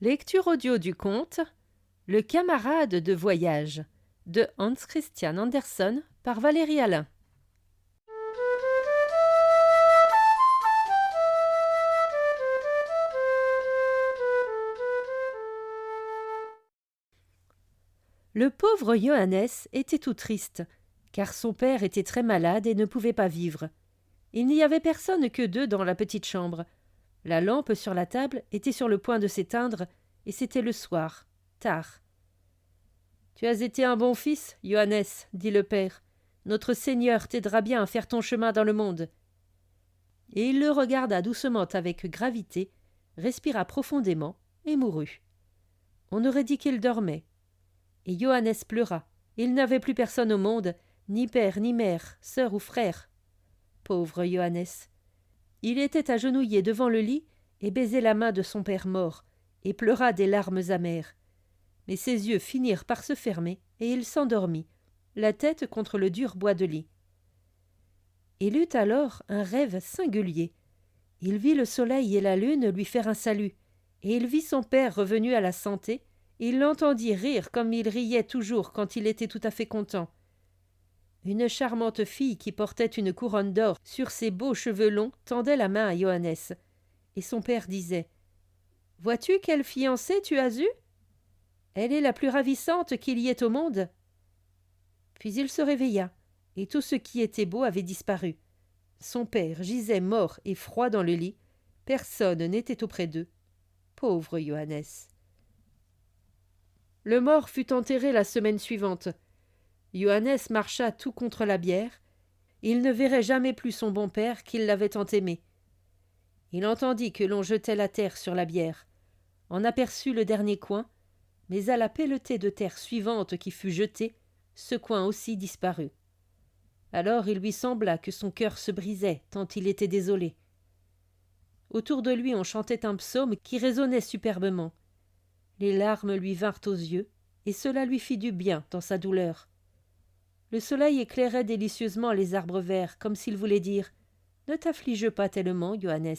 Lecture audio du conte Le camarade de voyage de Hans Christian Andersen par Valérie Alain. Le pauvre Johannes était tout triste, car son père était très malade et ne pouvait pas vivre. Il n'y avait personne que deux dans la petite chambre. La lampe sur la table était sur le point de s'éteindre, et c'était le soir, tard. « Tu as été un bon fils, Johannes, dit le père. Notre Seigneur t'aidera bien à faire ton chemin dans le monde. » Et il le regarda doucement avec gravité, respira profondément et mourut. On aurait dit qu'il dormait. Et Johannes pleura. Il n'avait plus personne au monde, ni père, ni mère, sœur ou frère. Pauvre Johannes. Il était agenouillé devant le lit et baisait la main de son père mort, et pleura des larmes amères. Mais ses yeux finirent par se fermer, et il s'endormit, la tête contre le dur bois de lit. Il eut alors un rêve singulier. Il vit le soleil et la lune lui faire un salut, et il vit son père revenu à la santé, et il l'entendit rire comme il riait toujours quand il était tout à fait content. Une charmante fille qui portait une couronne d'or sur ses beaux cheveux longs tendait la main à Johannes, et son père disait « Vois-tu quelle fiancée tu as eue ? Elle est la plus ravissante qu'il y ait au monde. » Puis il se réveilla, et tout ce qui était beau avait disparu. Son père gisait mort et froid dans le lit. Personne n'était auprès d'eux. Pauvre Johannes. Le mort fut enterré la semaine suivante. Johannes marcha tout contre la bière. Il ne verrait jamais plus son bon père qu'il l'avait tant aimé. Il entendit que l'on jetait la terre sur la bière, en aperçut le dernier coin, mais à la pelletée de terre suivante qui fut jetée, ce coin aussi disparut. Alors il lui sembla que son cœur se brisait, tant il était désolé. Autour de lui on chantait un psaume qui résonnait superbement. Les larmes lui vinrent aux yeux, et cela lui fit du bien dans sa douleur. Le soleil éclairait délicieusement les arbres verts, comme s'il voulait dire « Ne t'afflige pas tellement, Johannes.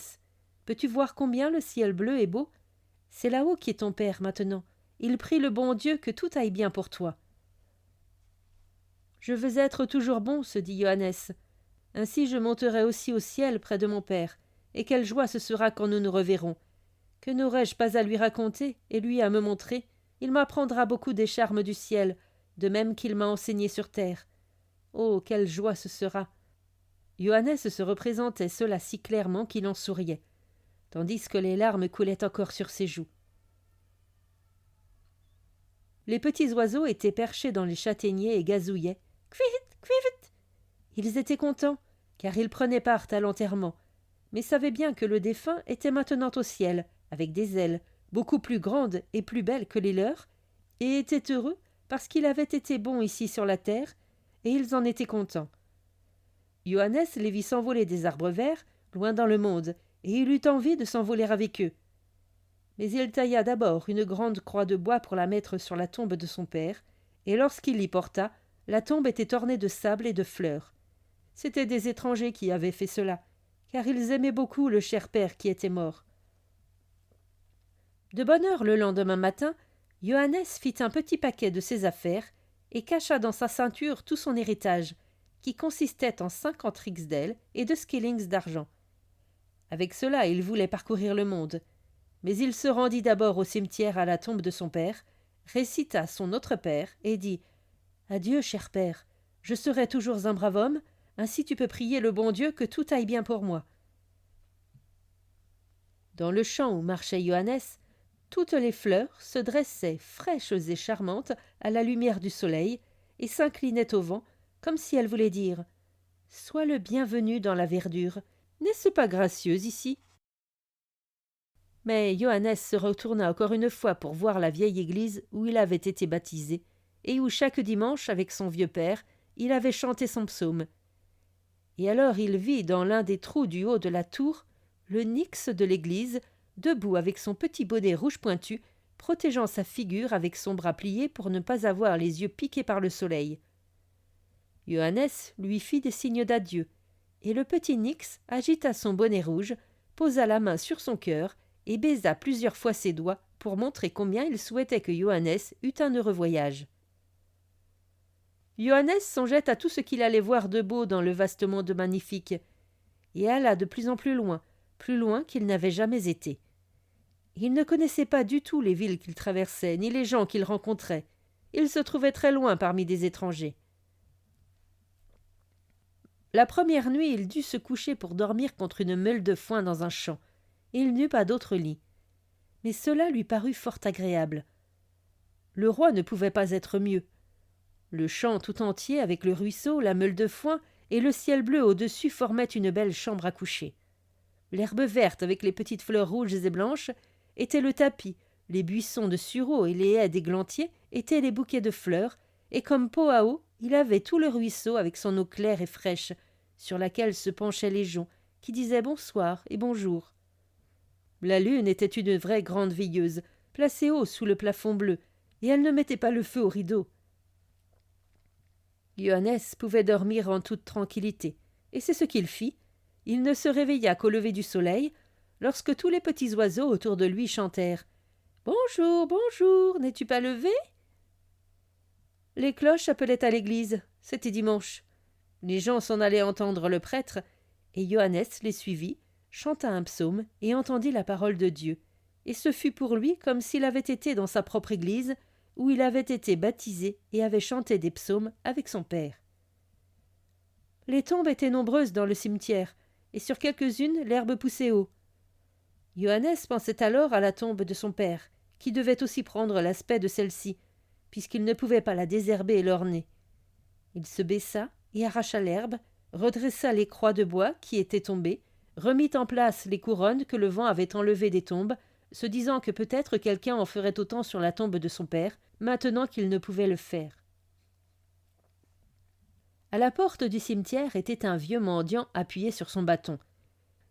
Peux-tu voir combien le ciel bleu est beau ? C'est là-haut qui est ton père maintenant. Il prie le bon Dieu que tout aille bien pour toi. » « Je veux être toujours bon, se dit Johannes. Ainsi je monterai aussi au ciel près de mon père, et quelle joie ce sera quand nous nous reverrons. Que n'aurais-je pas à lui raconter et lui à me montrer ? Il m'apprendra beaucoup des charmes du ciel, de même qu'il m'a enseigné sur terre. Oh, quelle joie ce sera ! Johannes se représentait cela si clairement qu'il en souriait, tandis que les larmes coulaient encore sur ses joues. Les petits oiseaux étaient perchés dans les châtaigniers et gazouillaient. Kvit, kvit. Ils étaient contents, car ils prenaient part à l'enterrement, mais savaient bien que le défunt était maintenant au ciel, avec des ailes, beaucoup plus grandes et plus belles que les leurs, et étaient heureux parce qu'il avait été bon ici sur la terre, et ils en étaient contents. Johannes les vit s'envoler des arbres verts, loin dans le monde, et il eut envie de s'envoler avec eux. Mais il tailla d'abord une grande croix de bois pour la mettre sur la tombe de son père, et lorsqu'il l'y porta, la tombe était ornée de sable et de fleurs. C'étaient des étrangers qui avaient fait cela, car ils aimaient beaucoup le cher père qui était mort. De bonne heure le lendemain matin, Johannes fit un petit paquet de ses affaires et cacha dans sa ceinture tout son héritage, qui consistait en 50 rixdales et 2 skillings d'argent. Avec cela, il voulait parcourir le monde. Mais il se rendit d'abord au cimetière à la tombe de son père, récita son autre père et dit « Adieu, cher père, je serai toujours un brave homme, ainsi tu peux prier le bon Dieu que tout aille bien pour moi. » Dans le champ où marchait Johannes, toutes les fleurs se dressaient fraîches et charmantes à la lumière du soleil et s'inclinaient au vent, comme si elles voulaient dire « Sois le bienvenu dans la verdure, n'est-ce pas gracieux ici ?» Mais Johannes se retourna encore une fois pour voir la vieille église où il avait été baptisé, et où chaque dimanche, avec son vieux père, il avait chanté son psaume. Et alors il vit dans l'un des trous du haut de la tour le nix de l'église, debout avec son petit bonnet rouge pointu, protégeant sa figure avec son bras plié pour ne pas avoir les yeux piqués par le soleil. Johannes lui fit des signes d'adieu, et le petit nix agita son bonnet rouge, posa la main sur son cœur et baisa plusieurs fois ses doigts pour montrer combien il souhaitait que Johannes eût un heureux voyage. Johannes songeait à tout ce qu'il allait voir de beau dans le vaste monde magnifique, et alla de plus en plus loin qu'il n'avait jamais été. Il ne connaissait pas du tout les villes qu'il traversait, ni les gens qu'il rencontrait. Il se trouvait très loin parmi des étrangers. La première nuit, il dut se coucher pour dormir contre une meule de foin dans un champ. Il n'eut pas d'autre lit. Mais cela lui parut fort agréable. Le roi ne pouvait pas être mieux. Le champ tout entier, avec le ruisseau, la meule de foin et le ciel bleu au-dessus formaient une belle chambre à coucher. L'herbe verte, avec les petites fleurs rouges et blanches, était le tapis, les buissons de sureau et les haies d'églantier étaient les bouquets de fleurs, et comme pot à eau, il avait tout le ruisseau avec son eau claire et fraîche, sur laquelle se penchaient les joncs, qui disaient bonsoir et bonjour. La lune était une vraie grande veilleuse, placée haut sous le plafond bleu, et elle ne mettait pas le feu aux rideaux. Johannes pouvait dormir en toute tranquillité, et c'est ce qu'il fit. Il ne se réveilla qu'au lever du soleil, lorsque tous les petits oiseaux autour de lui chantèrent « Bonjour, bonjour, n'es-tu pas levé ?» Les cloches appelaient à l'église, c'était dimanche. Les gens s'en allaient entendre le prêtre, et Johannes les suivit, chanta un psaume et entendit la parole de Dieu, et ce fut pour lui comme s'il avait été dans sa propre église, où il avait été baptisé et avait chanté des psaumes avec son père. Les tombes étaient nombreuses dans le cimetière, et sur quelques-unes l'herbe poussait haut. Johannes pensait alors à la tombe de son père, qui devait aussi prendre l'aspect de celle-ci, puisqu'il ne pouvait pas la désherber et l'orner. Il se baissa et arracha l'herbe, redressa les croix de bois qui étaient tombées, remit en place les couronnes que le vent avait enlevées des tombes, se disant que peut-être quelqu'un en ferait autant sur la tombe de son père, maintenant qu'il ne pouvait le faire. À la porte du cimetière était un vieux mendiant appuyé sur son bâton.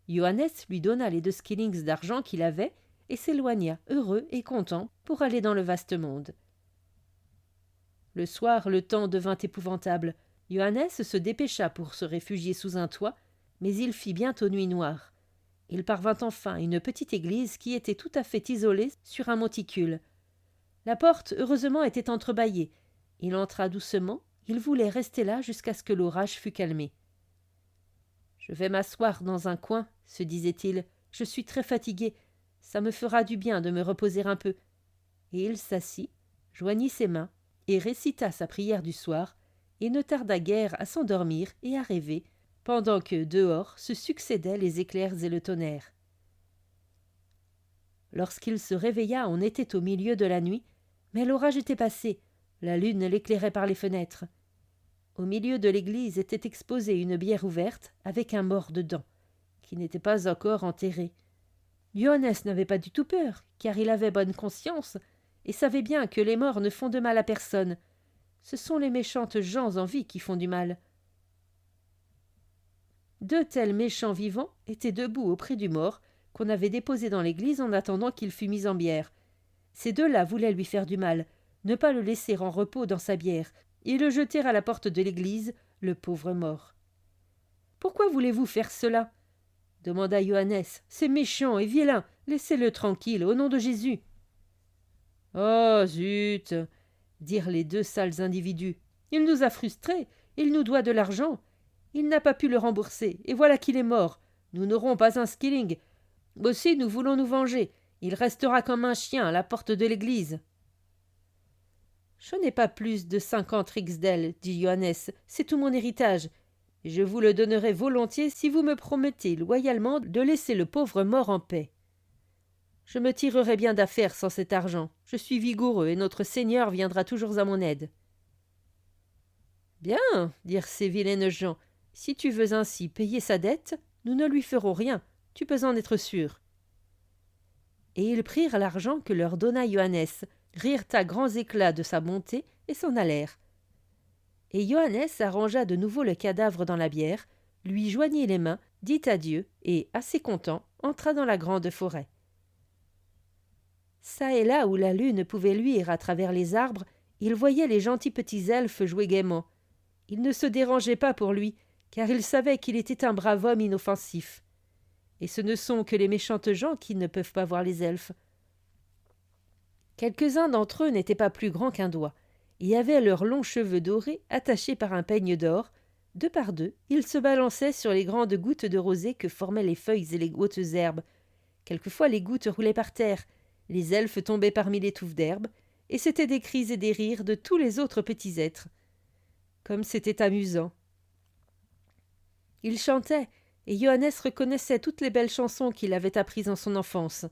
Johannes lui donna les 2 skillings d'argent qu'il avait et s'éloigna, heureux et content, pour aller dans le vaste monde. Le soir, le temps devint épouvantable. Johannes se dépêcha pour se réfugier sous un toit, mais il fit bientôt nuit noire. Il parvint enfin à une petite église qui était tout à fait isolée sur un monticule. La porte, heureusement, était entrebâillée. Il entra doucement, il voulait rester là jusqu'à ce que l'orage fût calmé. « Je vais m'asseoir dans un coin, » se disait-il, « je suis très fatigué, ça me fera du bien de me reposer un peu. » Et il s'assit, joignit ses mains, et récita sa prière du soir, et ne tarda guère à s'endormir et à rêver, pendant que, dehors, se succédaient les éclairs et le tonnerre. Lorsqu'il se réveilla, on était au milieu de la nuit, mais l'orage était passé, la lune l'éclairait par les fenêtres. Au milieu de l'église était exposée une bière ouverte, avec un mort dedans, qui n'était pas encore enterré. Johannes n'avait pas du tout peur, car il avait bonne conscience, et savait bien que les morts ne font de mal à personne. Ce sont les méchantes gens en vie qui font du mal. 2 tels méchants vivants étaient debout auprès du mort, qu'on avait déposé dans l'église en attendant qu'il fût mis en bière. Ces 2-là voulaient lui faire du mal, ne pas le laisser en repos dans sa bière, et le jeter à la porte de l'église, le pauvre mort. « Pourquoi voulez-vous faire cela ?» demanda Johannes. « C'est méchant et vilain, laissez-le tranquille, au nom de Jésus. »« Oh, zut !» dirent les 2 sales individus. « Il nous a frustrés, il nous doit de l'argent. Il n'a pas pu le rembourser, et voilà qu'il est mort. Nous n'aurons pas un skilling. Aussi nous voulons nous venger. Il restera comme un chien à la porte de l'église. »« Je n'ai pas plus de 50 rixdales, dit Johannes, c'est tout mon héritage. Et je vous le donnerai volontiers si vous me promettez loyalement de laisser le pauvre mort en paix. Je me tirerai bien d'affaire sans cet argent. Je suis vigoureux et notre Seigneur viendra toujours à mon aide. »« Bien, dirent ces vilaines gens, si tu veux ainsi payer sa dette, nous ne lui ferons rien, tu peux en être sûr. » Et ils prirent l'argent que leur donna Johannes, rirent à grands éclats de sa bonté et s'en allèrent. Et Johannes arrangea de nouveau le cadavre dans la bière, lui joignit les mains, dit adieu et, assez content, entra dans la grande forêt. Ça et là où la lune pouvait luire à travers les arbres, il voyait les gentils petits elfes jouer gaiement. Il ne se dérangeait pas pour lui, car il savait qu'il était un brave homme inoffensif. Et ce ne sont que les méchantes gens qui ne peuvent pas voir les elfes. Quelques-uns d'entre eux n'étaient pas plus grands qu'un doigt, et avaient leurs longs cheveux dorés attachés par un peigne d'or. Deux par deux, ils se balançaient sur les grandes gouttes de rosée que formaient les feuilles et les hautes herbes. Quelquefois les gouttes roulaient par terre, les elfes tombaient parmi les touffes d'herbe, et c'étaient des cris et des rires de tous les autres petits êtres. Comme c'était amusant. Ils chantaient, et Johannes reconnaissait toutes les belles chansons qu'il avait apprises en son enfance.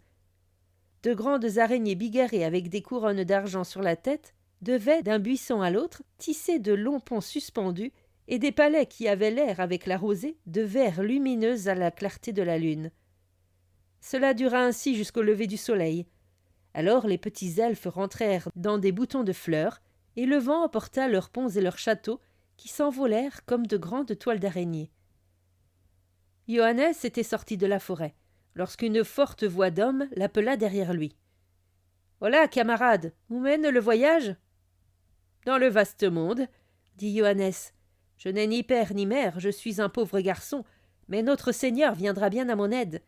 De grandes araignées bigarrées avec des couronnes d'argent sur la tête devaient, d'un buisson à l'autre, tisser de longs ponts suspendus et des palais qui avaient l'air, avec la rosée, de verres lumineux à la clarté de la lune. Cela dura ainsi jusqu'au lever du soleil. Alors les petits elfes rentrèrent dans des boutons de fleurs, et le vent emporta leurs ponts et leurs châteaux, qui s'envolèrent comme de grandes toiles d'araignées. Johannes était sorti de la forêt, lorsqu'une forte voix d'homme l'appela derrière lui. « Voilà, camarade, où mène le voyage ?»« Dans le vaste monde, » dit Johannes. « Je n'ai ni père ni mère, je suis un pauvre garçon, mais notre Seigneur viendra bien à mon aide. »«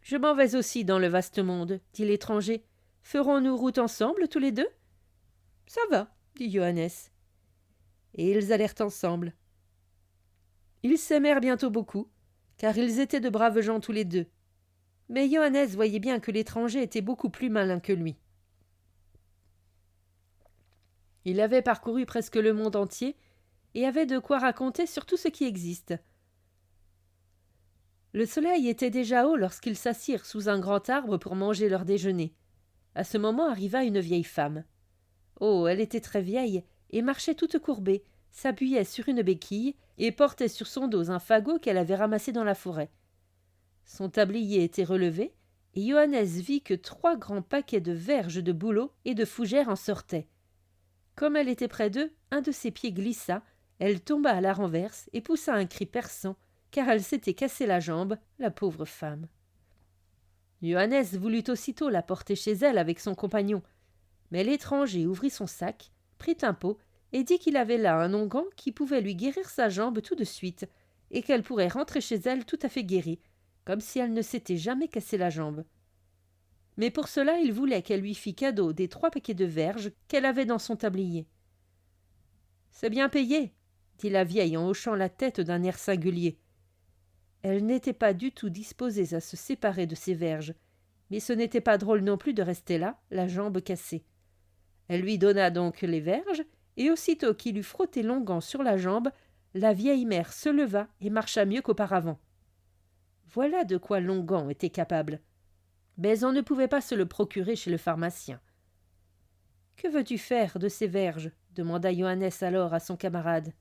Je m'en vais aussi dans le vaste monde, » dit l'étranger. « Ferons-nous route ensemble, tous les deux ?»« Ça va, » dit Johannes. Et ils allèrent ensemble. Ils s'aimèrent bientôt beaucoup, car ils étaient de braves gens tous les deux. Mais Johannes voyait bien que l'étranger était beaucoup plus malin que lui. Il avait parcouru presque le monde entier et avait de quoi raconter sur tout ce qui existe. Le soleil était déjà haut lorsqu'ils s'assirent sous un grand arbre pour manger leur déjeuner. À ce moment arriva une vieille femme. Oh, elle était très vieille et marchait toute courbée, s'appuyait sur une béquille et portait sur son dos un fagot qu'elle avait ramassé dans la forêt. Son tablier était relevé, et Johannes vit que 3 grands paquets de verges de bouleau et de fougères en sortaient. Comme elle était près d'eux, un de ses pieds glissa, elle tomba à la renverse et poussa un cri perçant, car elle s'était cassé la jambe, la pauvre femme. Johannes voulut aussitôt la porter chez elle avec son compagnon, mais l'étranger ouvrit son sac, prit un pot et dit qu'il avait là un onguent qui pouvait lui guérir sa jambe tout de suite, et qu'elle pourrait rentrer chez elle tout à fait guérie, comme si elle ne s'était jamais cassé la jambe. Mais pour cela il voulait qu'elle lui fît cadeau des 3 paquets de verges qu'elle avait dans son tablier. « C'est bien payé, » dit la vieille en hochant la tête d'un air singulier. Elle n'était pas du tout disposée à se séparer de ses verges, mais ce n'était pas drôle non plus de rester là, la jambe cassée. Elle lui donna donc les verges, et aussitôt qu'il eut frotté l'onguent sur la jambe, la vieille mère se leva et marcha mieux qu'auparavant. Voilà de quoi l'onguent était capable. Mais on ne pouvait pas se le procurer chez le pharmacien. « Que veux-tu faire de ces verges ?» demanda Johannes alors à son camarade.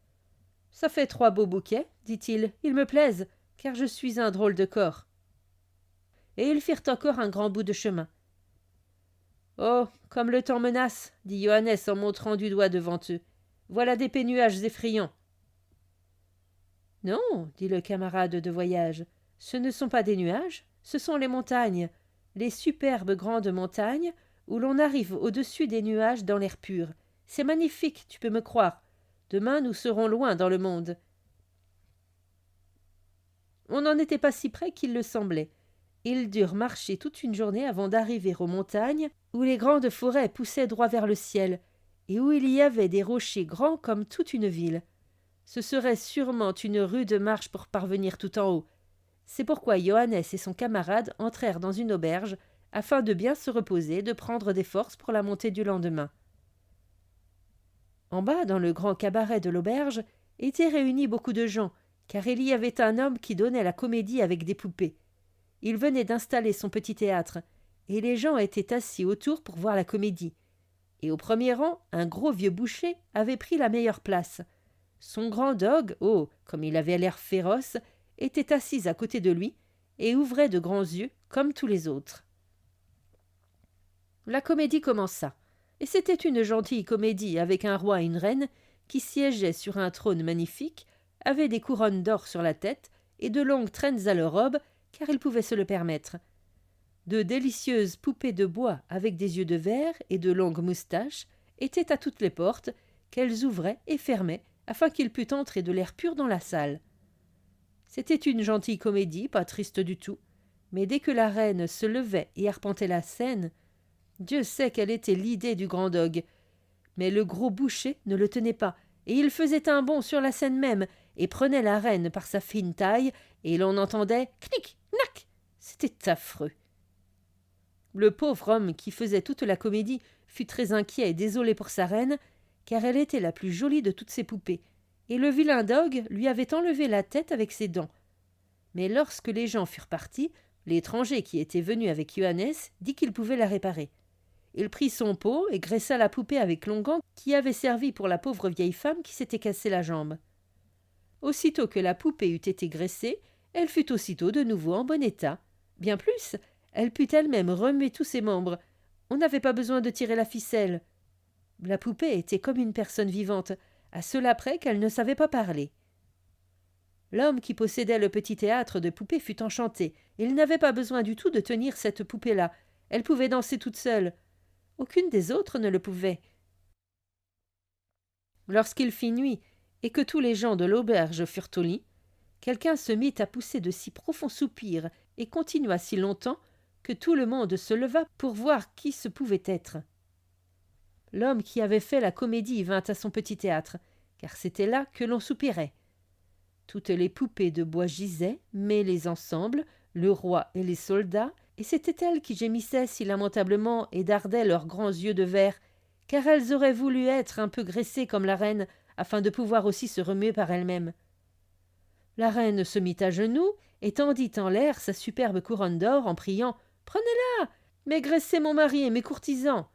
« Ça fait 3 beaux bouquets, dit-il. Ils me plaisent, car je suis un drôle de corps. » Et ils firent encore un grand bout de chemin. « Oh, comme le temps menace, » dit Johannes en montrant du doigt devant eux. « Voilà des nuages effrayants. »« Non, » dit le camarade de voyage, « ce ne sont pas des nuages, ce sont les montagnes, les superbes grandes montagnes où l'on arrive au-dessus des nuages dans l'air pur. C'est magnifique, tu peux me croire. Demain, nous serons loin dans le monde. » On n'en était pas si près qu'il le semblait. Ils durent marcher toute une journée avant d'arriver aux montagnes où les grandes forêts poussaient droit vers le ciel et où il y avait des rochers grands comme toute une ville. Ce serait sûrement une rude marche pour parvenir tout en haut. C'est pourquoi Johannes et son camarade entrèrent dans une auberge afin de bien se reposer et de prendre des forces pour la montée du lendemain. En bas, dans le grand cabaret de l'auberge, étaient réunis beaucoup de gens, car il y avait un homme qui donnait la comédie avec des poupées. Il venait d'installer son petit théâtre, et les gens étaient assis autour pour voir la comédie. Et au premier rang, un gros vieux boucher avait pris la meilleure place. Son grand dogue, oh, comme il avait l'air féroce, était assis à côté de lui et ouvrait de grands yeux comme tous les autres. La comédie commença, et c'était une gentille comédie avec un roi et une reine qui siégeaient sur un trône magnifique, avaient des couronnes d'or sur la tête et de longues traînes à leur robe, car ils pouvaient se le permettre. De délicieuses poupées de bois avec des yeux de verre et de longues moustaches étaient à toutes les portes, qu'elles ouvraient et fermaient afin qu'il pût entrer de l'air pur dans la salle. C'était une gentille comédie, pas triste du tout, mais dès que la reine se levait et arpentait la scène, Dieu sait quelle était l'idée du grand dogue. Mais le gros boucher ne le tenait pas, et il faisait un bond sur la scène même, et prenait la reine par sa fine taille, et l'on entendait knick, knack. C'était affreux. Le pauvre homme qui faisait toute la comédie fut très inquiet et désolé pour sa reine, car elle était la plus jolie de toutes ses poupées, et le vilain dogue lui avait enlevé la tête avec ses dents. Mais lorsque les gens furent partis, l'étranger qui était venu avec Johannes dit qu'il pouvait la réparer. Il prit son pot et graissa la poupée avec l'onguent qui avait servi pour la pauvre vieille femme qui s'était cassé la jambe. Aussitôt que la poupée eut été graissée, elle fut aussitôt de nouveau en bon état. Bien plus, elle put elle-même remuer tous ses membres. On n'avait pas besoin de tirer la ficelle. La poupée était comme une personne vivante, à cela près qu'elle ne savait pas parler. L'homme qui possédait le petit théâtre de poupées fut enchanté. Il n'avait pas besoin du tout de tenir cette poupée-là. Elle pouvait danser toute seule. Aucune des autres ne le pouvait. Lorsqu'il fit nuit et que tous les gens de l'auberge furent au lit, quelqu'un se mit à pousser de si profonds soupirs et continua si longtemps que tout le monde se leva pour voir qui ce pouvait être. L'homme qui avait fait la comédie vint à son petit théâtre, car c'était là que l'on soupirait. Toutes les poupées de bois gisaient, mêlées ensemble, le roi et les soldats, et c'étaient elles qui gémissaient si lamentablement et dardaient leurs grands yeux de verre, car elles auraient voulu être un peu graissées comme la reine, afin de pouvoir aussi se remuer par elles-mêmes. La reine se mit à genoux et tendit en l'air sa superbe couronne d'or en priant « Prenez-la, mais graissez mon mari et mes courtisans !»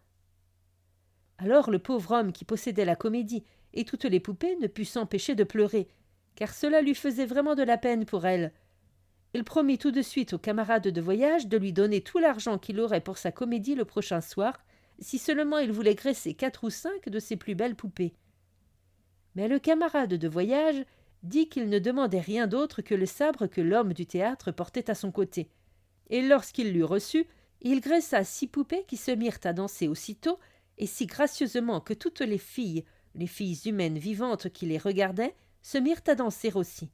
Alors le pauvre homme qui possédait la comédie et toutes les poupées ne put s'empêcher de pleurer, car cela lui faisait vraiment de la peine pour elle. Il promit tout de suite au camarade de voyage de lui donner tout l'argent qu'il aurait pour sa comédie le prochain soir, si seulement il voulait graisser 4 ou 5 de ses plus belles poupées. Mais le camarade de voyage dit qu'il ne demandait rien d'autre que le sabre que l'homme du théâtre portait à son côté. Et lorsqu'il l'eut reçu, il graissa 6 poupées qui se mirent à danser aussitôt, et si gracieusement que toutes les filles humaines vivantes qui les regardaient, se mirent à danser aussi.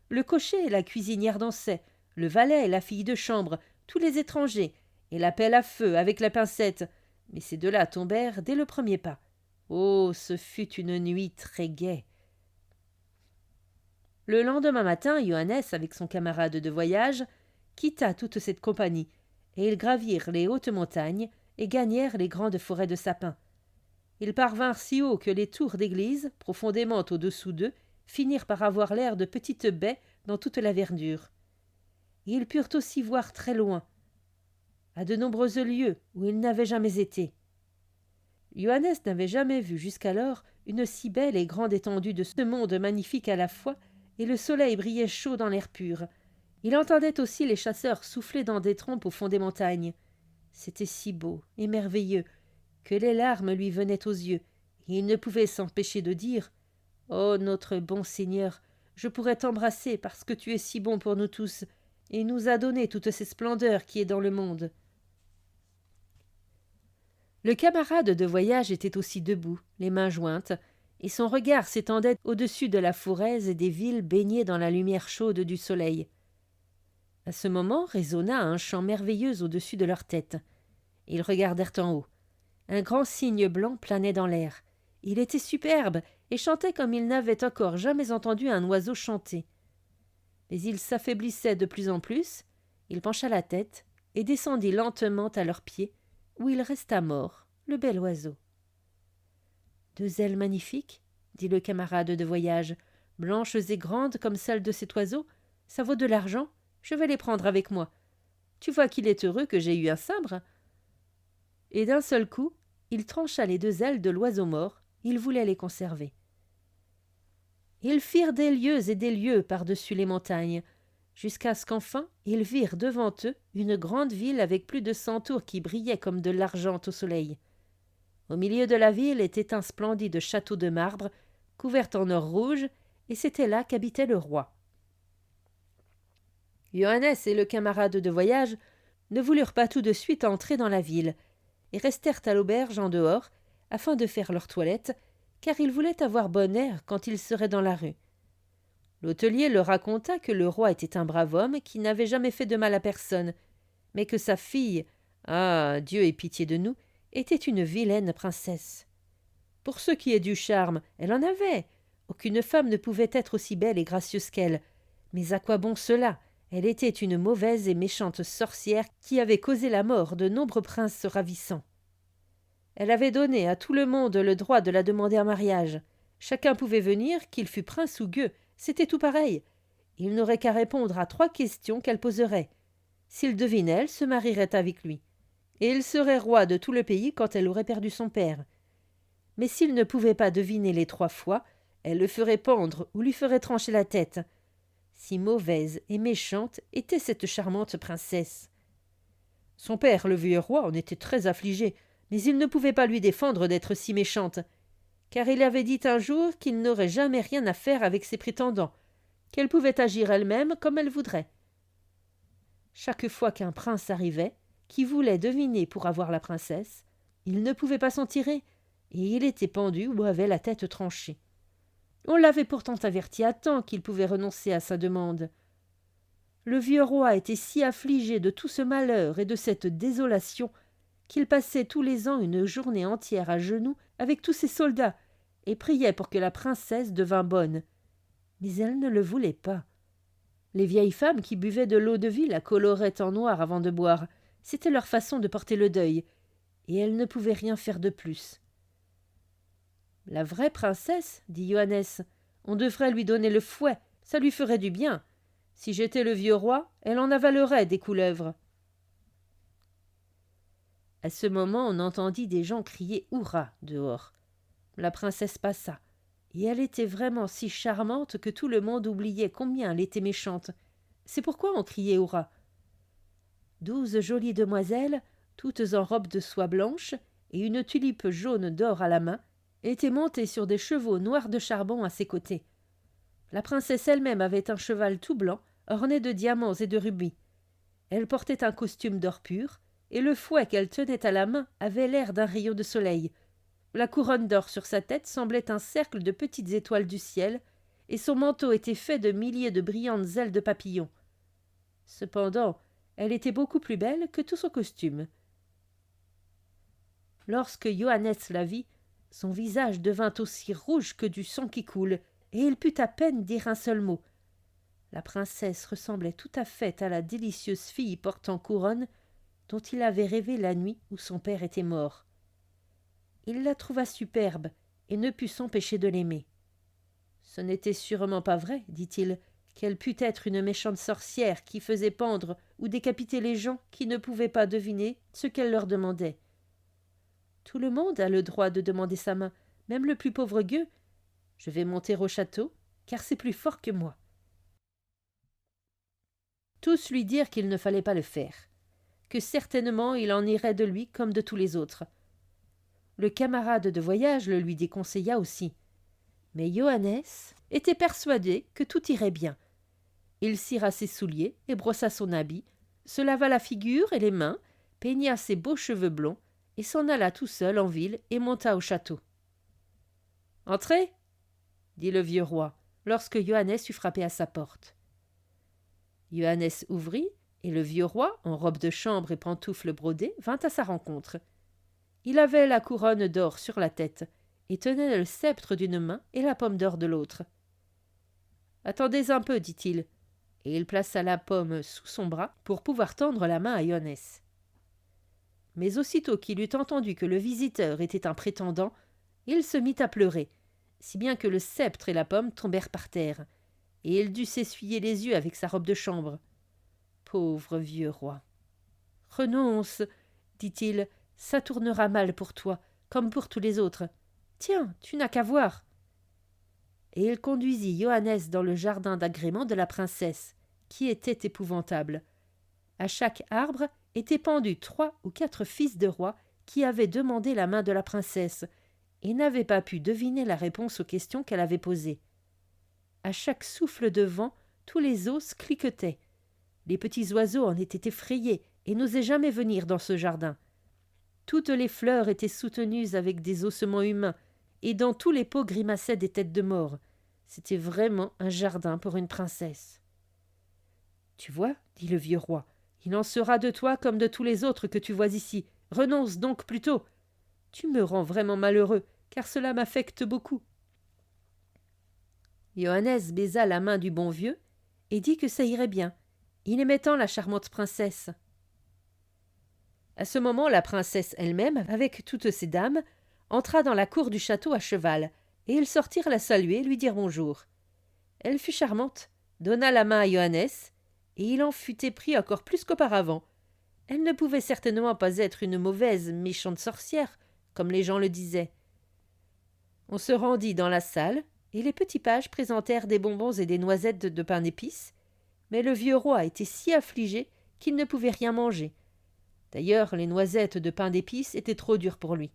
Le cocher et la cuisinière dansaient, le valet et la fille de chambre, tous les étrangers, et la pelle à feu avec la pincette, mais ces deux-là tombèrent dès le premier pas. Oh, ce fut une nuit très gaie. Le lendemain matin, Johannes, avec son camarade de voyage, quitta toute cette compagnie, et ils gravirent les hautes montagnes et gagnèrent les grandes forêts de sapins. Ils parvinrent si haut que les tours d'église, profondément au-dessous d'eux, finirent par avoir l'air de petites baies dans toute la verdure. Et ils purent aussi voir très loin, à de nombreux lieux où ils n'avaient jamais été. Johannes n'avait jamais vu jusqu'alors une si belle et grande étendue de ce monde magnifique à la fois, et le soleil brillait chaud dans l'air pur. Il entendait aussi les chasseurs souffler dans des trompes au fond des montagnes. C'était si beau et merveilleux que les larmes lui venaient aux yeux, et il ne pouvait s'empêcher de dire « Oh, notre bon Seigneur, je pourrais t'embrasser parce que tu es si bon pour nous tous, et nous a donné toutes ces splendeurs qui est dans le monde. » Le camarade de voyage était aussi debout, les mains jointes, et son regard s'étendait au-dessus de la forêt et des villes baignées dans la lumière chaude du soleil. À ce moment résonna un chant merveilleux au-dessus de leur tête. Ils regardèrent en haut. Un grand cygne blanc planait dans l'air. Il était superbe et chantait comme ils n'avaient encore jamais entendu un oiseau chanter. Mais il s'affaiblissait de plus en plus, il pencha la tête et descendit lentement à leurs pieds, où il resta mort, le bel oiseau. « 2 ailes magnifiques, dit le camarade de voyage, blanches et grandes comme celles de cet oiseau, ça vaut de l'argent, je vais les prendre avec moi. Tu vois qu'il est heureux que j'ai eu un sabre. » Et d'un seul coup, il trancha les 2 ailes de l'oiseau mort, il voulait les conserver. Ils firent des lieues par-dessus les montagnes, jusqu'à ce qu'enfin ils virent devant eux une grande ville avec plus de 100 tours qui brillaient comme de l'argent au soleil. Au milieu de la ville était un splendide château de marbre, couvert en or rouge, et c'était là qu'habitait le roi. Johannes et le camarade de voyage ne voulurent pas tout de suite entrer dans la ville, et restèrent à l'auberge en dehors, afin de faire leur toilette, car ils voulaient avoir bon air quand ils seraient dans la rue. L'hôtelier leur raconta que le roi était un brave homme qui n'avait jamais fait de mal à personne, mais que sa fille, Ah, Dieu ait pitié de nous, était une vilaine princesse. Pour ce qui est du charme, elle en avait. Aucune femme ne pouvait être aussi belle et gracieuse qu'elle. Mais à quoi bon cela? Elle était une mauvaise et méchante sorcière qui avait causé la mort de nombreux princes ravissants. Elle avait donné à tout le monde le droit de la demander en mariage. Chacun pouvait venir, qu'il fût prince ou gueux, c'était tout pareil. Il n'aurait qu'à répondre à 3 questions qu'elle poserait. S'il devinait, elle se marierait avec lui. Et il serait roi de tout le pays quand elle aurait perdu son père. Mais s'il ne pouvait pas deviner les 3 fois, elle le ferait pendre ou lui ferait trancher la tête. Si mauvaise et méchante était cette charmante princesse. Son père, le vieux roi, en était très affligé, mais il ne pouvait pas lui défendre d'être si méchante, car il avait dit un jour qu'il n'aurait jamais rien à faire avec ses prétendants, qu'elle pouvait agir elle-même comme elle voudrait. Chaque fois qu'un prince arrivait, qui voulait deviner pour avoir la princesse, il ne pouvait pas s'en tirer, et il était pendu ou avait la tête tranchée. On l'avait pourtant averti à temps qu'il pouvait renoncer à sa demande. Le vieux roi était si affligé de tout ce malheur et de cette désolation qu'il passait tous les ans une journée entière à genoux avec tous ses soldats et priait pour que la princesse devînt bonne. Mais elle ne le voulait pas. Les vieilles femmes qui buvaient de l'eau-de-vie la coloraient en noir avant de boire. C'était leur façon de porter le deuil, et elle ne pouvait rien faire de plus. La vraie princesse, dit Johannes, on devrait lui donner le fouet, ça lui ferait du bien. Si j'étais le vieux roi, elle en avalerait des couleuvres. À ce moment, on entendit des gens crier « Hurrah !» dehors. La princesse passa, et elle était vraiment si charmante que tout le monde oubliait combien elle était méchante. C'est pourquoi on criait « Hurrah !» 12 jolies demoiselles, toutes en robe de soie blanche et une tulipe jaune d'or à la main, étaient montées sur des chevaux noirs de charbon à ses côtés. La princesse elle-même avait un cheval tout blanc, orné de diamants et de rubis. Elle portait un costume d'or pur, et le fouet qu'elle tenait à la main avait l'air d'un rayon de soleil. La couronne d'or sur sa tête semblait un cercle de petites étoiles du ciel, et son manteau était fait de milliers de brillantes ailes de papillons. Cependant, elle était beaucoup plus belle que tout son costume. Lorsque Johannes la vit, son visage devint aussi rouge que du sang qui coule, et il put à peine dire un seul mot. La princesse ressemblait tout à fait à la délicieuse fille portant couronne dont il avait rêvé la nuit où son père était mort. Il la trouva superbe et ne put s'empêcher de l'aimer. Ce n'était sûrement pas vrai, dit-il, qu'elle pût être une méchante sorcière qui faisait pendre ou décapiter les gens qui ne pouvaient pas deviner ce qu'elle leur demandait. Tout le monde a le droit de demander sa main, même le plus pauvre gueux. Je vais monter au château, car c'est plus fort que moi. Tous lui dirent qu'il ne fallait pas le faire, que certainement il en irait de lui comme de tous les autres. Le camarade de voyage le lui déconseilla aussi. Mais Johannes était persuadé que tout irait bien. Il cira ses souliers et brossa son habit, se lava la figure et les mains, peigna ses beaux cheveux blonds et s'en alla tout seul en ville et monta au château. « Entrez !» dit le vieux roi, lorsque Johannes eut frappé à sa porte. Johannes ouvrit, et le vieux roi, en robe de chambre et pantoufles brodées, vint à sa rencontre. Il avait la couronne d'or sur la tête, et tenait le sceptre d'une main et la pomme d'or de l'autre. « Attendez un peu, dit-il, et il plaça la pomme sous son bras pour pouvoir tendre la main à Johannes. Mais aussitôt qu'il eut entendu que le visiteur était un prétendant, il se mit à pleurer, si bien que le sceptre et la pomme tombèrent par terre, et il dut s'essuyer les yeux avec sa robe de chambre. Pauvre vieux roi. « Renonce, dit-il, ça tournera mal pour toi, comme pour tous les autres. Tiens, tu n'as qu'à voir. » Et il conduisit Johannes dans le jardin d'agrément de la princesse, qui était épouvantable. À chaque arbre étaient pendus 3 ou 4 fils de rois qui avaient demandé la main de la princesse et n'avaient pas pu deviner la réponse aux questions qu'elle avait posées. À chaque souffle de vent, tous les os cliquetaient. Les petits oiseaux en étaient effrayés et n'osaient jamais venir dans ce jardin. Toutes les fleurs étaient soutenues avec des ossements humains, et dans tous les pots grimaçaient des têtes de mort. C'était vraiment un jardin pour une princesse. « Tu vois, dit le vieux roi, Il en sera de toi comme de tous les autres que tu vois ici. Renonce donc plutôt. Tu me rends vraiment malheureux, car cela m'affecte beaucoup. » Johannes baisa la main du bon vieux et dit que ça irait bien. Il aimait tant la charmante princesse. À ce moment, la princesse elle-même, avec toutes ses dames, entra dans la cour du château à cheval, et ils sortirent la saluer et lui dire bonjour. Elle fut charmante, donna la main à Johannes, et il en fut épris encore plus qu'auparavant. Elle ne pouvait certainement pas être une mauvaise, méchante sorcière, comme les gens le disaient. On se rendit dans la salle, et les petits pages présentèrent des bonbons et des noisettes de pain d'épices, mais le vieux roi était si affligé qu'il ne pouvait rien manger. D'ailleurs, les noisettes de pain d'épices étaient trop dures pour lui.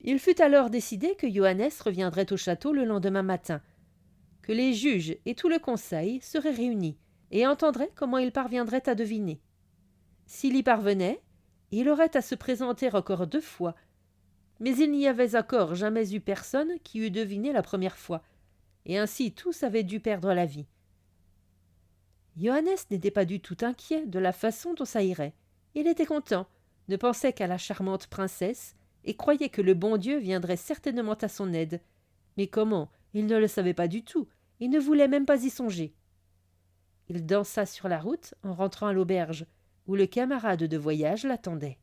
Il fut alors décidé que Johannes reviendrait au château le lendemain matin, que les juges et tout le conseil seraient réunis et entendraient comment il parviendrait à deviner. S'il y parvenait, il aurait à se présenter encore 2 fois, mais il n'y avait encore jamais eu personne qui eût deviné la première fois, et ainsi tous avaient dû perdre la vie. Johannes n'était pas du tout inquiet de la façon dont ça irait. Il était content, ne pensait qu'à la charmante princesse, et croyait que le bon Dieu viendrait certainement à son aide. Mais comment? Il ne le savait pas du tout, et ne voulait même pas y songer. Il dansa sur la route en rentrant à l'auberge, où le camarade de voyage l'attendait.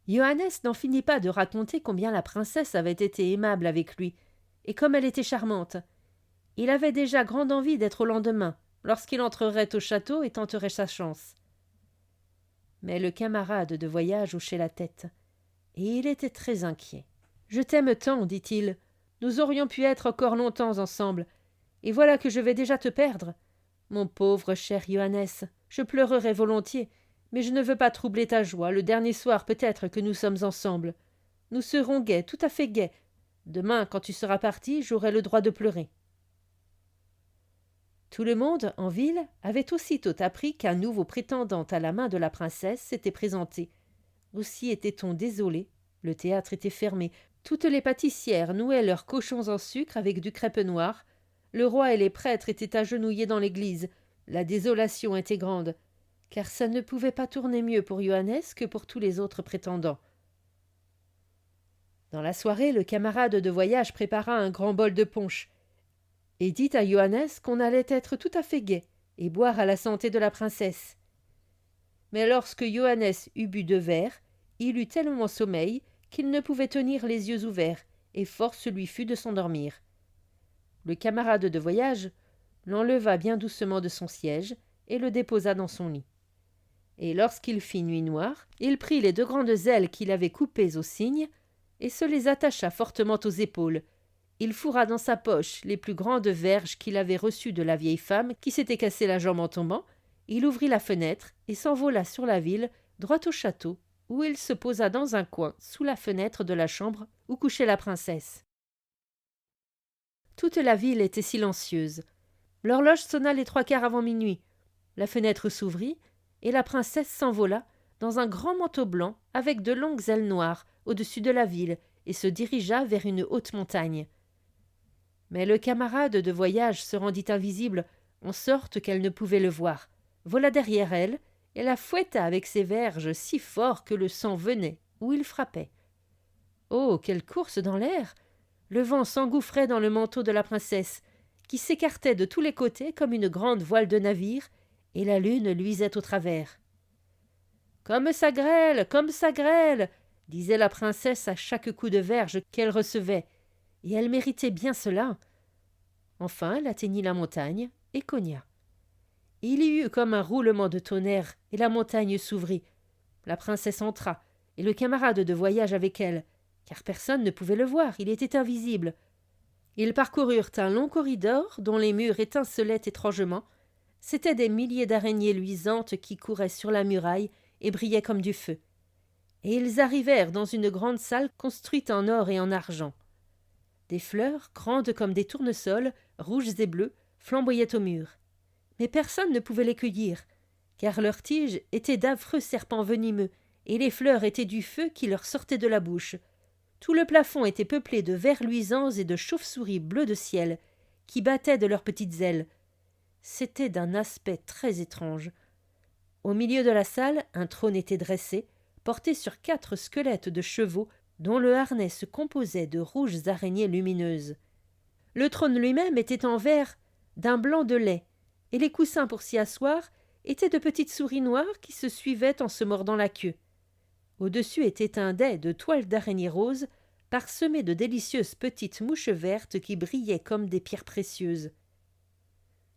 Johannes n'en finit pas de raconter combien la princesse avait été aimable avec lui, et comme elle était charmante. Il avait déjà grande envie d'être au lendemain, lorsqu'il entrerait au château et tenterait sa chance. Mais le camarade de voyage hochait la tête, et il était très inquiet. « Je t'aime tant, dit-il, nous aurions pu être encore longtemps ensemble, et voilà que je vais déjà te perdre. Mon pauvre cher Johannes, je pleurerais volontiers, mais je ne veux pas troubler ta joie, le dernier soir peut-être que nous sommes ensemble. Nous serons gais, tout à fait gais. Demain, quand tu seras parti, j'aurai le droit de pleurer. » Tout le monde, en ville, avait aussitôt appris qu'un nouveau prétendant à la main de la princesse s'était présenté. Aussi était-on désolé. Le théâtre était fermé. Toutes les pâtissières nouaient leurs cochons en sucre avec du crêpe noir. Le roi et les prêtres étaient agenouillés dans l'église. La désolation était grande, car ça ne pouvait pas tourner mieux pour Johannes que pour tous les autres prétendants. Dans la soirée, le camarade de voyage prépara un grand bol de punch, et dit à Johannes qu'on allait être tout à fait gai et boire à la santé de la princesse. Mais lorsque Johannes eut bu 2 verres, il eut tellement sommeil qu'il ne pouvait tenir les yeux ouverts, et force lui fut de s'endormir. Le camarade de voyage l'enleva bien doucement de son siège et le déposa dans son lit. Et lorsqu'il fit nuit noire, il prit les 2 grandes ailes qu'il avait coupées au cygne et se les attacha fortement aux épaules. Il fourra dans sa poche les plus grandes verges qu'il avait reçues de la vieille femme qui s'était cassé la jambe en tombant. Il ouvrit la fenêtre et s'envola sur la ville, droit au château, où il se posa dans un coin, sous la fenêtre de la chambre où couchait la princesse. Toute la ville était silencieuse. L'horloge sonna les 3/4 avant minuit. La fenêtre s'ouvrit, et la princesse s'envola dans un grand manteau blanc avec de longues ailes noires au-dessus de la ville et se dirigea vers une haute montagne. Mais le camarade de voyage se rendit invisible, en sorte qu'elle ne pouvait le voir, vola derrière elle, et la fouetta avec ses verges si fort que le sang venait où il frappait. Oh, quelle course dans l'air! Le vent s'engouffrait dans le manteau de la princesse, qui s'écartait de tous les côtés comme une grande voile de navire, et la lune luisait au travers. « Comme ça grêle !» disait la princesse à chaque coup de verge qu'elle recevait, et elle méritait bien cela. Enfin, elle atteignit la montagne et cogna. Il y eut comme un roulement de tonnerre, et la montagne s'ouvrit. La princesse entra, et le camarade de voyage avec elle, car personne ne pouvait le voir, il était invisible. Ils parcoururent un long corridor dont les murs étincelaient étrangement. C'étaient des milliers d'araignées luisantes qui couraient sur la muraille et brillaient comme du feu. Et ils arrivèrent dans une grande salle construite en or et en argent. Des fleurs, grandes comme des tournesols, rouges et bleues, flamboyaient au mur. Mais personne ne pouvait les cueillir, car leurs tiges étaient d'affreux serpents venimeux, et les fleurs étaient du feu qui leur sortait de la bouche. Tout le plafond était peuplé de vers luisants et de chauves-souris bleues de ciel, qui battaient de leurs petites ailes. C'était d'un aspect très étrange. Au milieu de la salle, un trône était dressé, porté sur 4 squelettes de chevaux dont le harnais se composait de rouges araignées lumineuses. Le trône lui-même était en verre d'un blanc de lait, et les coussins pour s'y asseoir étaient de petites souris noires qui se suivaient en se mordant la queue. Au-dessus était un dais de toile d'araignée rose, parsemé de délicieuses petites mouches vertes qui brillaient comme des pierres précieuses.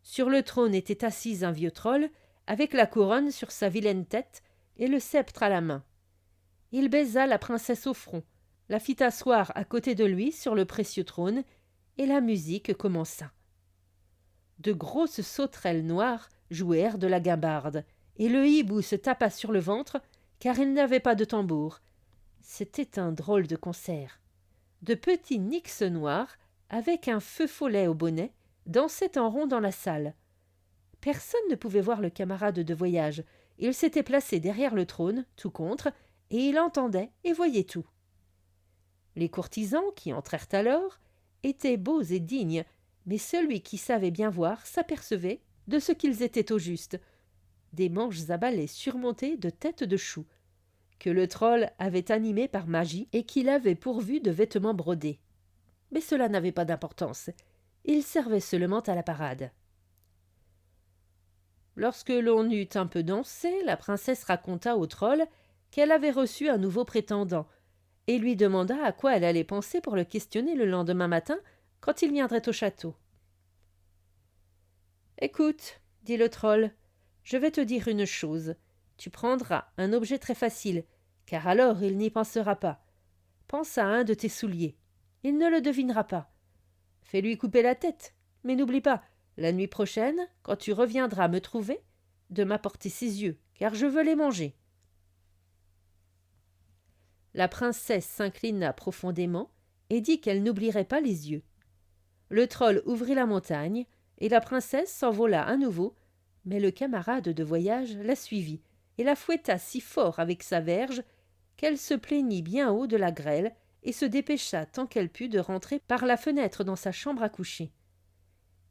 Sur le trône était assis un vieux troll, avec la couronne sur sa vilaine tête et le sceptre à la main. Il baisa la princesse au front, la fit asseoir à côté de lui sur le précieux trône, et la musique commença. De grosses sauterelles noires jouèrent de la guimbarde, et le hibou se tapa sur le ventre, car il n'avait pas de tambour. C'était un drôle de concert. De petits nix noirs, avec un feu follet au bonnet, dansaient en rond dans la salle. Personne ne pouvait voir le camarade de voyage. Il s'était placé derrière le trône, tout contre, et il entendait et voyait tout. Les courtisans qui entrèrent alors étaient beaux et dignes, mais celui qui savait bien voir s'apercevait de ce qu'ils étaient au juste, des manches à balai surmontées de têtes de choux, que le troll avait animées par magie et qu'il avait pourvues de vêtements brodés. Mais cela n'avait pas d'importance. Il servait seulement à la parade. Lorsque l'on eut un peu dansé, la princesse raconta au troll qu'elle avait reçu un nouveau prétendant, et lui demanda à quoi elle allait penser pour le questionner le lendemain matin quand il viendrait au château. « Écoute, dit le troll, je vais te dire une chose. Tu prendras un objet très facile, car alors il n'y pensera pas. Pense à un de tes souliers. Il ne le devinera pas. Fais-lui couper la tête, mais n'oublie pas, la nuit prochaine, quand tu reviendras me trouver, de m'apporter ses yeux, car je veux les manger. » La princesse s'inclina profondément et dit qu'elle n'oublierait pas les yeux. Le troll ouvrit la montagne, et la princesse s'envola à nouveau, mais le camarade de voyage la suivit et la fouetta si fort avec sa verge qu'elle se plaignit bien haut de la grêle et se dépêcha tant qu'elle put de rentrer par la fenêtre dans sa chambre à coucher.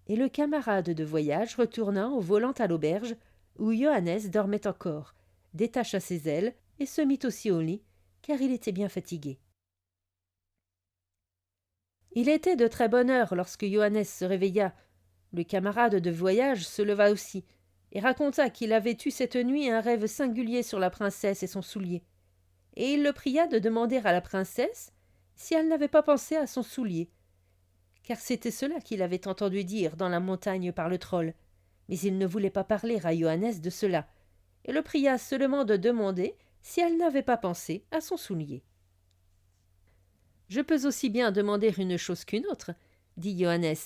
Et le camarade de voyage retourna au volant à l'auberge, où Johannes dormait encore, détacha ses ailes et se mit aussi au lit, car il était bien fatigué. Il était de très bonne heure lorsque Johannes se réveilla. Le camarade de voyage se leva aussi, et raconta qu'il avait eu cette nuit un rêve singulier sur la princesse et son soulier. Et il le pria de demander à la princesse si elle n'avait pas pensé à son soulier, car c'était cela qu'il avait entendu dire dans la montagne par le troll. Mais il ne voulait pas parler à Johannes de cela, et le pria seulement de demander si elle n'avait pas pensé à son soulier. « Je peux aussi bien demander une chose qu'une autre, dit Johannes.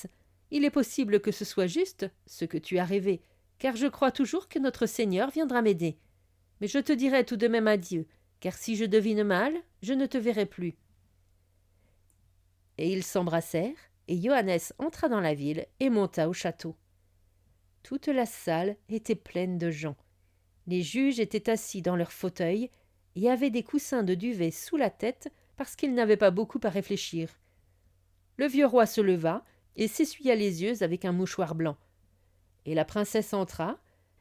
Il est possible que ce soit juste, ce que tu as rêvé, car je crois toujours que notre Seigneur viendra m'aider. Mais je te dirai tout de même adieu, car si je devine mal, je ne te verrai plus. » Et ils s'embrassèrent, et Johannes entra dans la ville et monta au château. Toute la salle était pleine de gens. Les juges étaient assis dans leurs fauteuils et avaient des coussins de duvet sous la tête parce qu'ils n'avaient pas beaucoup à réfléchir. Le vieux roi se leva et s'essuya les yeux avec un mouchoir blanc. Et la princesse entra.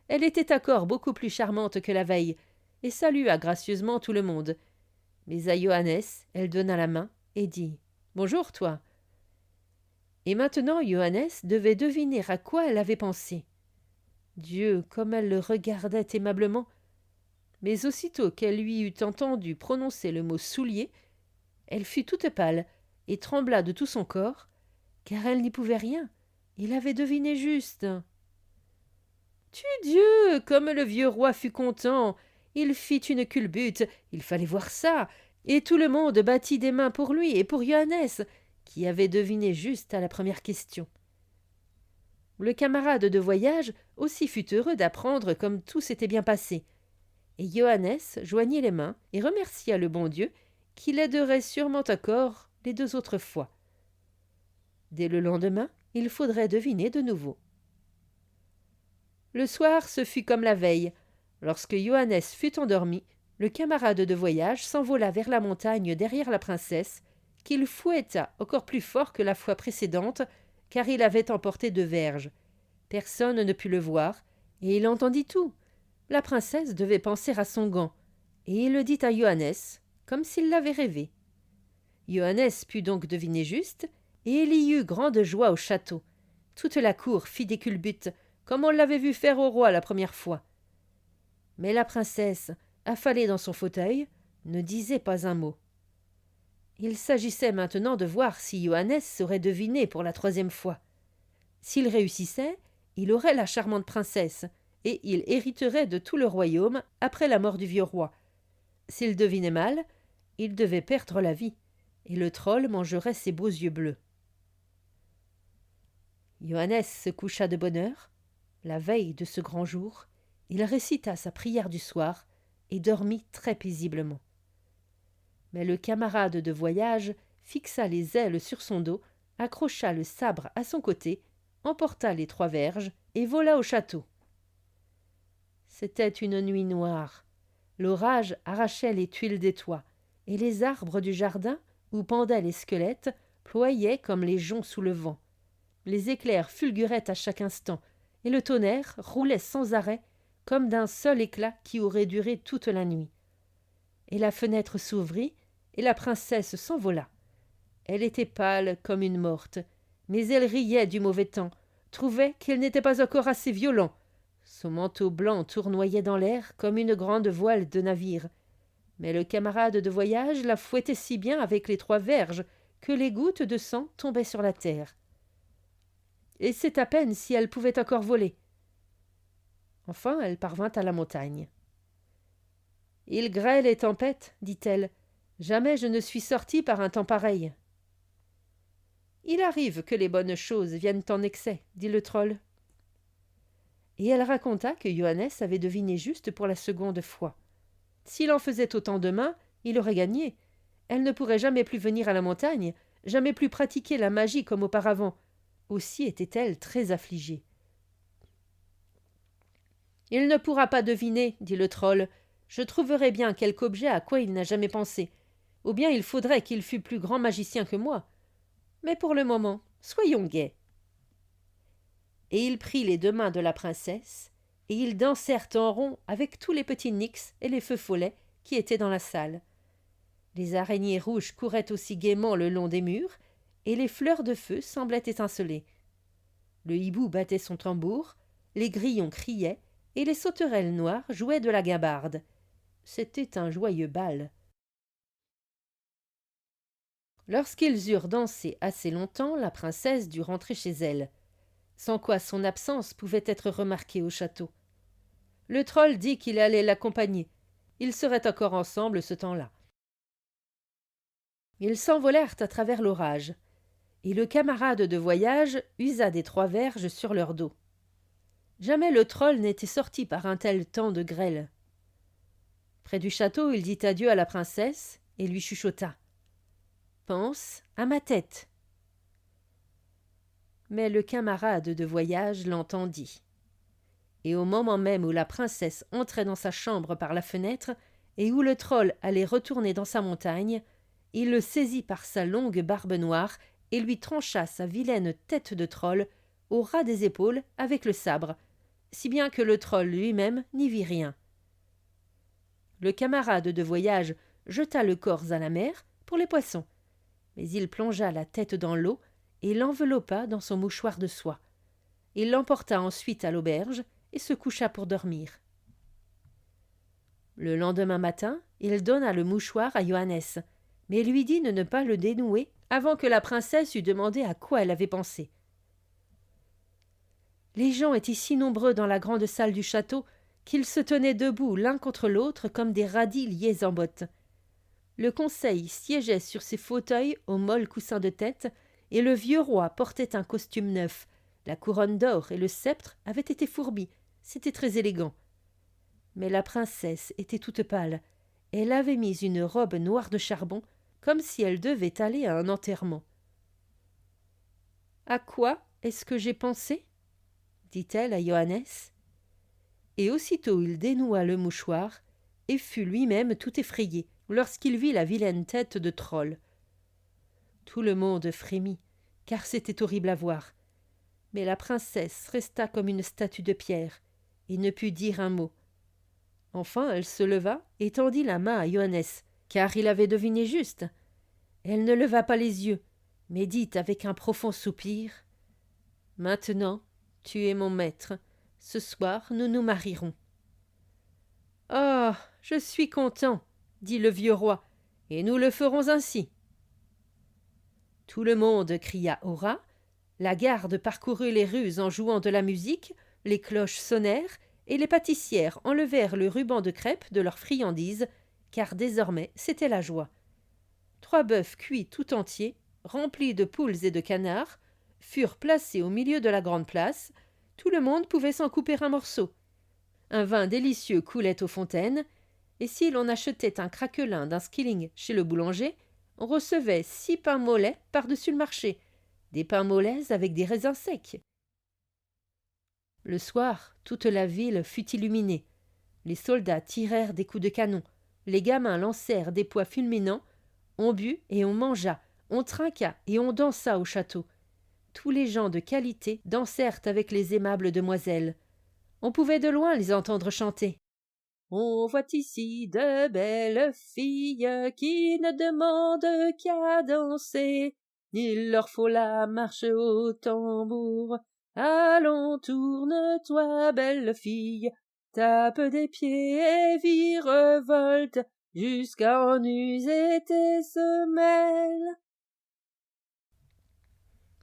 Elle était encore beaucoup plus charmante que la veille et salua gracieusement tout le monde. Mais à Johannes, elle donna la main et dit « Bonjour, toi !» Et maintenant Johannes devait deviner à quoi elle avait pensé. Dieu, comme elle le regardait aimablement! Mais aussitôt qu'elle lui eut entendu prononcer le mot « soulier », elle fut toute pâle et trembla de tout son corps, car elle n'y pouvait rien. Il avait deviné juste. Tudieu, comme le vieux roi fut content! Il fit une culbute, il fallait voir ça, et tout le monde battit des mains pour lui et pour Johannes, qui avait deviné juste à la première question. Le camarade de voyage aussi fut heureux d'apprendre comme tout s'était bien passé, et Johannes joignit les mains et remercia le bon Dieu qui l'aiderait sûrement encore les 2 autres fois. Dès le lendemain, il faudrait deviner de nouveau. Le soir, ce fut comme la veille. Lorsque Johannes fut endormi, le camarade de voyage s'envola vers la montagne derrière la princesse, qu'il fouetta encore plus fort que la fois précédente, car il avait emporté 2 verges. Personne ne put le voir, et il entendit tout. La princesse devait penser à son gant, et il le dit à Johannes, comme s'il l'avait rêvé. Johannes put donc deviner juste, et il y eut grande joie au château. Toute la cour fit des culbutes, comme on l'avait vu faire au roi la première fois. Mais la princesse, affalée dans son fauteuil, ne disait pas un mot. Il s'agissait maintenant de voir si Johannes saurait deviner pour la 3e fois. S'il réussissait, il aurait la charmante princesse, et il hériterait de tout le royaume après la mort du vieux roi. S'il devinait mal, il devait perdre la vie, et le troll mangerait ses beaux yeux bleus. Johannes se coucha de bonne heure. La veille de ce grand jour, il récita sa prière du soir et dormit très paisiblement. Mais le camarade de voyage fixa les ailes sur son dos, accrocha le sabre à son côté, emporta les 3 verges et vola au château. C'était une nuit noire. L'orage arrachait les tuiles des toits, et les arbres du jardin, où pendaient les squelettes, ployaient comme les joncs sous le vent. Les éclairs fulguraient à chaque instant, et le tonnerre roulait sans arrêt, comme d'un seul éclat qui aurait duré toute la nuit. Et la fenêtre s'ouvrit, et la princesse s'envola. Elle était pâle comme une morte, mais elle riait du mauvais temps, trouvait qu'il n'était pas encore assez violent. Son manteau blanc tournoyait dans l'air comme une grande voile de navire. Mais le camarade de voyage la fouettait si bien avec les 3 verges que les gouttes de sang tombaient sur la terre. Et c'est à peine si elle pouvait encore voler. Enfin, elle parvint à la montagne. « Il grêle et tempête, dit-elle. Jamais je ne suis sortie par un temps pareil. »« Il arrive que les bonnes choses viennent en excès, dit le troll. » Et elle raconta que Johannes avait deviné juste pour la 2e fois. S'il en faisait autant demain, il aurait gagné. Elle ne pourrait jamais plus venir à la montagne, jamais plus pratiquer la magie comme auparavant. Aussi était-elle très affligée. « Il ne pourra pas deviner, dit le troll. Je trouverai bien quelque objet à quoi il n'a jamais pensé. Ou bien il faudrait qu'il fût plus grand magicien que moi. Mais pour le moment, soyons gais. » Et il prit les 2 mains de la princesse, et ils dansèrent en rond avec tous les petits nix et les feux follets qui étaient dans la salle. Les araignées rouges couraient aussi gaiement le long des murs, et les fleurs de feu semblaient étinceler. Le hibou battait son tambour, les grillons criaient, et les sauterelles noires jouaient de la guimbarde. C'était un joyeux bal. Lorsqu'ils eurent dansé assez longtemps, la princesse dut rentrer chez elle, sans quoi son absence pouvait être remarquée au château. Le troll dit qu'il allait l'accompagner. Ils seraient encore ensemble ce temps-là. Ils s'envolèrent à travers l'orage, et le camarade de voyage usa des 3 verges sur leur dos. Jamais le troll n'était sorti par un tel temps de grêle. Près du château, il dit adieu à la princesse et lui chuchota. « Pense à ma tête. » Mais le camarade de voyage l'entendit. Et au moment même où la princesse entrait dans sa chambre par la fenêtre et où le troll allait retourner dans sa montagne, il le saisit par sa longue barbe noire et lui trancha sa vilaine tête de troll au ras des épaules avec le sabre, si bien que le troll lui-même n'y vit rien. Le camarade de voyage jeta le corps à la mer pour les poissons, mais il plongea la tête dans l'eau et l'enveloppa dans son mouchoir de soie. Il l'emporta ensuite à l'auberge et se coucha pour dormir. Le lendemain matin, il donna le mouchoir à Johannes, mais lui dit de ne pas le dénouer avant que la princesse eût demandé à quoi elle avait pensé. Les gens étaient si nombreux dans la grande salle du château qu'ils se tenaient debout l'un contre l'autre comme des radis liés en bottes. Le conseil siégeait sur ses fauteuils aux molles coussins de tête, et le vieux roi portait un costume neuf. La couronne d'or et le sceptre avaient été fourbis. C'était très élégant. Mais la princesse était toute pâle. Elle avait mis une robe noire de charbon, comme si elle devait aller à un enterrement. « À quoi est-ce que j'ai pensé ?» dit-elle à Johannes. Et aussitôt il dénoua le mouchoir et fut lui-même tout effrayé lorsqu'il vit la vilaine tête de troll. Tout le monde frémit, car c'était horrible à voir. Mais la princesse resta comme une statue de pierre, et ne put dire un mot. Enfin elle se leva et tendit la main à Johannes, car il avait deviné juste. Elle ne leva pas les yeux, mais dit avec un profond soupir « Maintenant, tu es mon maître. Ce soir, nous nous marierons. »« Ah, je suis content, » dit le vieux roi, « et nous le ferons ainsi. » Tout le monde cria « Hurrah !» La garde parcourut les rues en jouant de la musique, les cloches sonnèrent, et les pâtissières enlevèrent le ruban de crêpe de leurs friandises, car désormais c'était la joie. 3 bœufs cuits tout entiers, remplis de poules et de canards, furent placés au milieu de la grande place. Tout le monde pouvait s'en couper un morceau. Un vin délicieux coulait aux fontaines, et si l'on achetait un craquelin d'un skilling chez le boulanger, on recevait 6 pains mollets par-dessus le marché, des pains mollets avec des raisins secs. Le soir, toute la ville fut illuminée. Les soldats tirèrent des coups de canon, les gamins lancèrent des pois fulminants, on but et on mangea, on trinqua et on dansa au château. Tous les gens de qualité dansèrent avec les aimables demoiselles. On pouvait de loin les entendre chanter. On voit ici de belles filles qui ne demandent qu'à danser. Il leur faut la marche au tambour. Allons, tourne-toi, belle fille, tape des pieds et virevolte, jusqu'à en user tes semelles.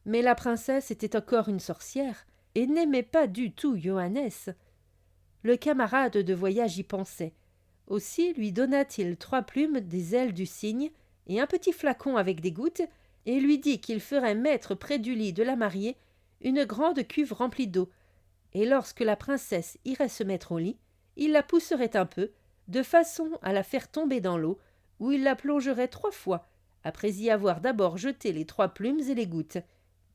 Mais la princesse était encore une sorcière et n'aimait pas du tout Johannes. Le camarade de voyage y pensait. Aussi lui donna-t-il 3 plumes des ailes du cygne et un petit flacon avec des gouttes, et lui dit qu'il ferait mettre près du lit de la mariée une grande cuve remplie d'eau, et lorsque la princesse irait se mettre au lit, il la pousserait un peu, de façon à la faire tomber dans l'eau, où il la plongerait 3 fois, après y avoir d'abord jeté les 3 plumes et les gouttes,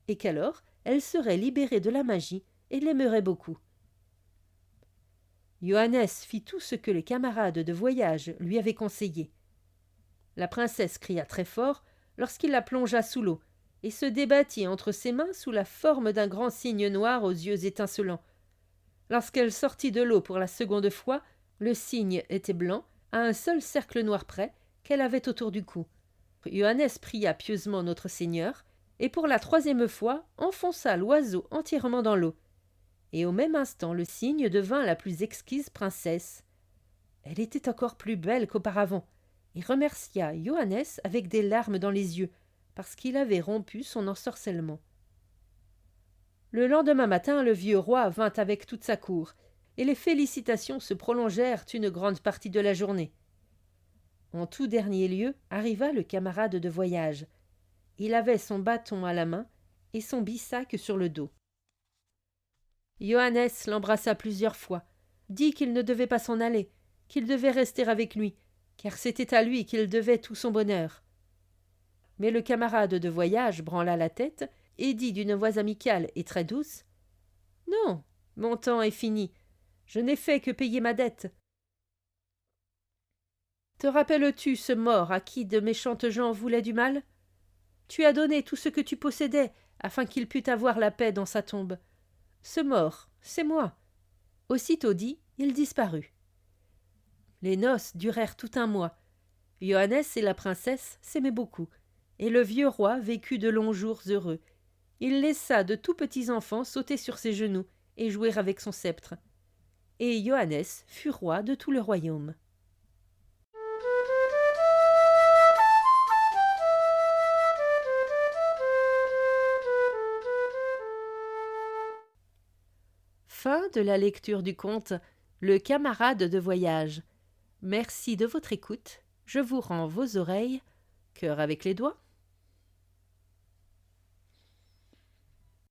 et qu'alors elle serait libérée de la magie et l'aimerait beaucoup. Johannes fit tout ce que les camarades de voyage lui avaient conseillé. La princesse cria très fort lorsqu'il la plongea sous l'eau, et se débattit entre ses mains sous la forme d'un grand cygne noir aux yeux étincelants. Lorsqu'elle sortit de l'eau pour la seconde fois, le cygne était blanc, à un seul cercle noir près, qu'elle avait autour du cou. Johannes pria pieusement notre Seigneur, et pour la 3e fois enfonça l'oiseau entièrement dans l'eau. Et au même instant le cygne devint la plus exquise princesse. Elle était encore plus belle qu'auparavant, et remercia Johannes avec des larmes dans les yeux, parce qu'il avait rompu son ensorcellement. Le lendemain matin, le vieux roi vint avec toute sa cour, et les félicitations se prolongèrent une grande partie de la journée. En tout dernier lieu arriva le camarade de voyage. Il avait son bâton à la main et son bissac sur le dos. Johannes l'embrassa plusieurs fois, dit qu'il ne devait pas s'en aller, qu'il devait rester avec lui, car c'était à lui qu'il devait tout son bonheur. Mais le camarade de voyage branla la tête et dit d'une voix amicale et très douce « Non, mon temps est fini. Je n'ai fait que payer ma dette. Te rappelles-tu ce mort à qui de méchantes gens voulaient du mal? Tu as donné tout ce que tu possédais afin qu'il pût avoir la paix dans sa tombe. Ce mort, c'est moi. » Aussitôt dit, il disparut. Les noces durèrent tout un mois. Johannes et la princesse s'aimaient beaucoup, et le vieux roi vécut de longs jours heureux. Il laissa de tout petits enfants sauter sur ses genoux et jouer avec son sceptre. Et Johannes fut roi de tout le royaume. Fin de la lecture du conte Le camarade de voyage. Merci de votre écoute. Je vous rends vos oreilles. Cœur avec les doigts.